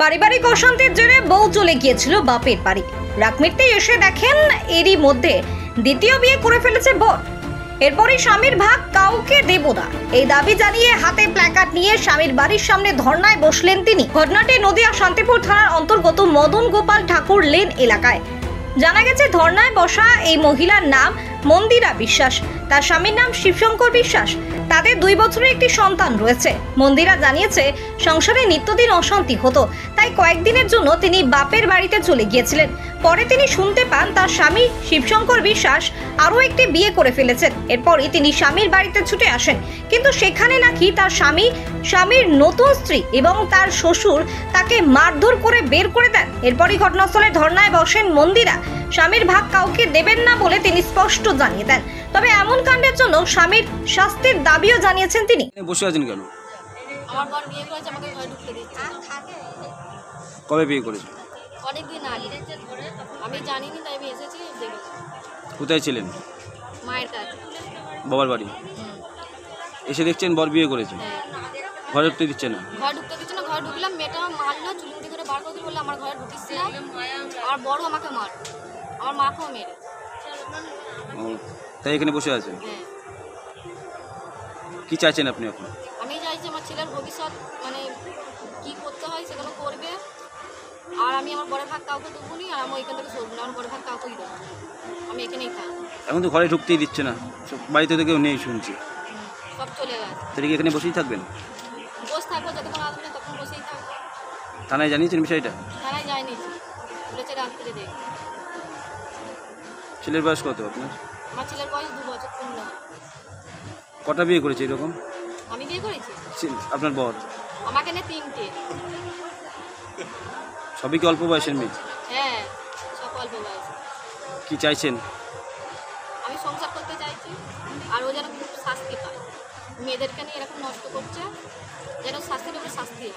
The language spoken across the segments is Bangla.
পারিবারিক অশান্তির জেরে বউ চলে গিয়েছিল বাপের বাড়ি। রাত মিটতেই এসে দেখেন এরই মধ্যে দ্বিতীয় বিয়ে করে ফেলেছে বর। এরপরই স্বামীর ভাগ কাউকে দেব না এই দাবি জানিয়ে হাতে প্ল্যাকার্ড নিয়ে স্বামীর বাড়ির সামনে ধর্নায় বসলেন তিনি। ঘটনাটি নদিয়া শান্তিপুর থানার অন্তর্গত মদন গোপাল ঠাকুর লেন এলাকায়। জানা গেছে ধর্নায় বসা এই মহিলার নাম মন্দিরা বিশ্বাস, তার স্বামীর নাম শিবশঙ্কর বিশ্বাস। তাদের 2 বছরের একটি সন্তান রয়েছে। মন্দিরা জানিয়েছে সংসারে নিত্যদিন অশান্তি হতো, তাই কয়েকদিনের জন্য তিনি বাপের বাড়িতে চলে গিয়েছিলেন। পরে তিনি শুনতে পান তার স্বামী শিবশঙ্কর বিশ্বাস আরও একটি বিয়ে করে ফেলেছেন। এরপরই তিনি স্বামীর বাড়িতে ছুটে আসেন, কিন্তু সেখানে নাকি তার স্বামীর নতুন স্ত্রী এবং তার শ্বশুর তাকে মারধর করে বের করে দেন। এরপরই ঘটনাস্থলে ধর্নায় বসেন মন্দিরা। স্বামীর ভাগ কাউকে দেবেন না বলে তিনি স্পষ্ট জানিয়ে দেন। তবে এমন কাণ্ডের জন্য স্বামীর শাস্তির দাবিও জানিয়েছেন তিনি। বসে আছেন কেন? আমার বর বিয়ে করেছে, আমাকে ঘরে ঢুকতে দিচ্ছে। কবে বিয়ে করেছে? অনেকদিন আগে, আমি জানিনি, তাই আমি এসেছি দেখেছি। কোথায় ছিলেন? মায়ের কাছে। বাবার বাড়ি এসে দেখছেন বর বিয়ে করেছে, ঘরে ঢুকতে দিচ্ছে না? ঘরে ঢুকতে দিচ্ছে না। ঘরে ঢুকলাম, মেয়েটা মারলো, চুলুমটি করে বার করে বললো আমার ঘরে ঢুকিস না। আর বড় আমাকে মার, আমার মাকেও মেরে। তাই এখানে বসে আছেন? হ্যাঁ। কি চাইছেন আপনি এখন? আমি চাইছি আমার ছেলের ভবিষ্যৎ, মানে কি করতে হয় সেগুলো করবে। আর আমি আমার বড় ভাগ কাউকে দেবো নি, আর আমি এখান থেকে সরবো না। আমার বড় ভাগ কাউকেই দেবো, আমি এখানেই খাই। এখন তো ঘরে ঢুকতেই দিচ্ছে না, বাড়িতে তো কেউ নেই শুনছি। সব চলে গেছে। তাহলে কি এখানে বসেই থাকবেন? বসে থাকবো, যতক্ষণ আসবে না তখন বসেই থাকবো। থানায় জানিয়েছেন বিষয়টা? থানায় যায়নি, বলেছে রাত্রে দেখ। ছেলের বয়স কত আপনার? আমার ছেলের বয়স 2 বছর পূর্ণ। কটা বিয়ে করেছে এরকম? আমি বিয়ে করেছি, আপনার বর? আমাকে নিয়ে 3টে। সবই কি অল্প বয়সের মেয়ে? হ্যাঁ, সব অল্প বয়স। কি চাইছেন? আমি সংসার করতে চাইছি, আর ও যেন খুব শাস্তি পায়। মেয়েদেরকে নিয়ে এরকম নষ্ট করছে, যেন শাস্তির উপরে শাস্তি হয়,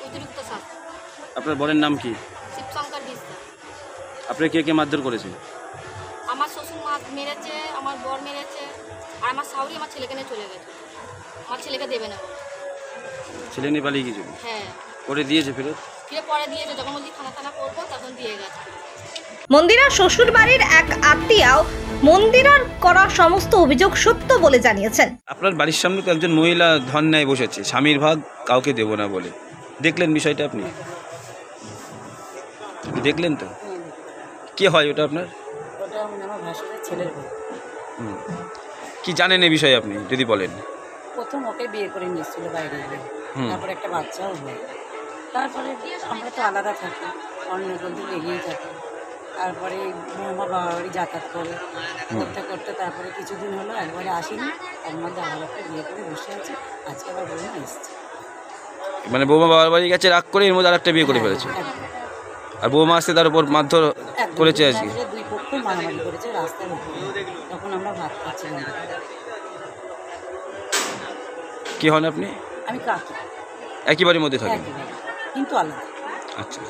অতিরিক্ত শাস্তি। আপনার বরের নাম কি? শিবশঙ্কর বিশ্বাস। আপনার কে কে মারধর করেছে? আমার শ্বশুর মেরেছে, আমার বর মেরেছে, আর আমার শাশুড়ি আমার ছেলেকে নিয়ে চলে গেছে। আমার ছেলেকে দেবে না। ছেলে নিয়ে পালিয়ে গিয়েছিল? হ্যাঁ। করে দিয়েছে ফেরত? ফিরে পরে দিয়েছে, যখন বলছি খানা করবো তখন দিয়ে গেছে। মন্দিরার শ্বশুর বাড়ির এক আত্মীয়াও মন্দিরার করা সমস্ত অভিযোগ সত্য বলে জানিয়েছেন। আপনার বাড়ির সামনে তো একজন মহিলা ধর্নায় বসেছে, স্বামীর ভাগ কাউকে দেব না বলে। দেখলেন বিষয়টা আপনি? দেখলেন তো? কে হয় ওটা আপনার? ওটা আমার ভাসুরের ছেলের বউ। কি জানেন এই বিষয়ে আপনি যদি বলেন? প্রথম ওকে বিয়ে করে নিয়েছিল বাইরে গিয়ে, তারপরে একটা বাচ্চাও হয়। তারপরে আমরা তো আলাদা থাকি, অন্য বন্ধু লেগেই থাকি। তারপরে আমার বাবা বাড়ি যাতায়াত করে করতে করতে তারপরে কিছুদিন হলো, একবারে আসেনি, তার মধ্যে আবার একটা বিয়ে করে বসে আছে। আজকে আবার বৌমা এসছে। মানে বৌমা বাবার বাড়ি গেছে রাগ করে, এর মধ্যে আরেকটা বিয়ে করে ফেলেছে। আর বৌমা আসতে তার উপর মারধর করেছে আজকে। 2 পক্ষ মারামারি করেছে রাস্তার উপরে। তখন আমরা ভাত খাচ্ছিলাম। কি হন আপনি? আমি কাকি। একই বাড়ির মধ্যে থাকেন কিন্তু আলাদা। আচ্ছা,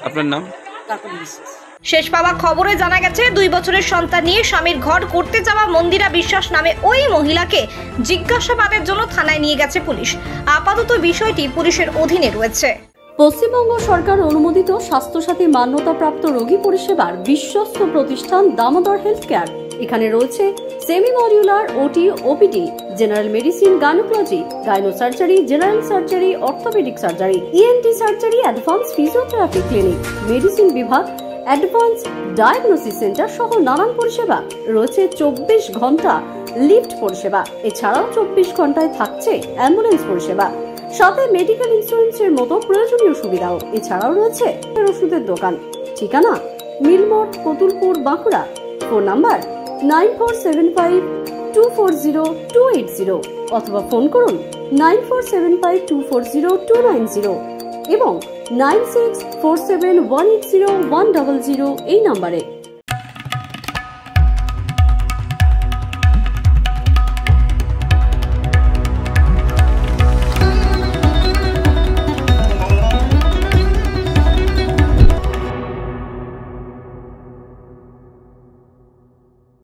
আপনার নাম? কাকুলি বিশ্বাস। শেষ পাওয়া খবরে জানা গেছে 2 বছরের সন্তান নিয়ে স্বামীর ঘর করতে যাওয়া মন্দিরা বিশ্বাস নামে ওই মহিলাকে জিজ্ঞাসাবাদের জন্য থানায় নিয়ে গেছে পুলিশ। আপাতত বিষয়টি পুলিশের অধীনে রয়েছে। পশ্চিমবঙ্গ সরকার অনুমোদিত স্বাস্থ্যসাথী মান্যতাপ্রাপ্ত রোগী পরিষেবার বিশ্বস্ত প্রতিষ্ঠান দামোদর হেলথ কেয়ার। এখানে রয়েছে semi modular OT, OPD, general medicine, gynaecology, gynae surgery, general surgery, orthopaedic surgery, ENT surgery, advance physiotherapy clinic, medicine বিভাগ, অ্যাডভান্স ডায়াগনোসিস সেন্টার সহ নানান পরিষেবা রয়েছে। 24 ঘন্টা লিফট পরিষেবা, এছাড়াও 24 ঘন্টায় থাকছে অ্যাম্বুলেন্স পরিষেবা, সাথে মেডিকেল ইন্স্যুরেন্সের মতো প্রয়োজনীয় সুবিধাও। এছাড়াও রয়েছে ওষুধের দোকান। ঠিকানা মিলমোড়, কতুলপুর, বাঁকুড়া। ফোন নাম্বার 9475240280 অথবা ফোন করুন 9475240290 এবং 9647180100 এই নম্বরে।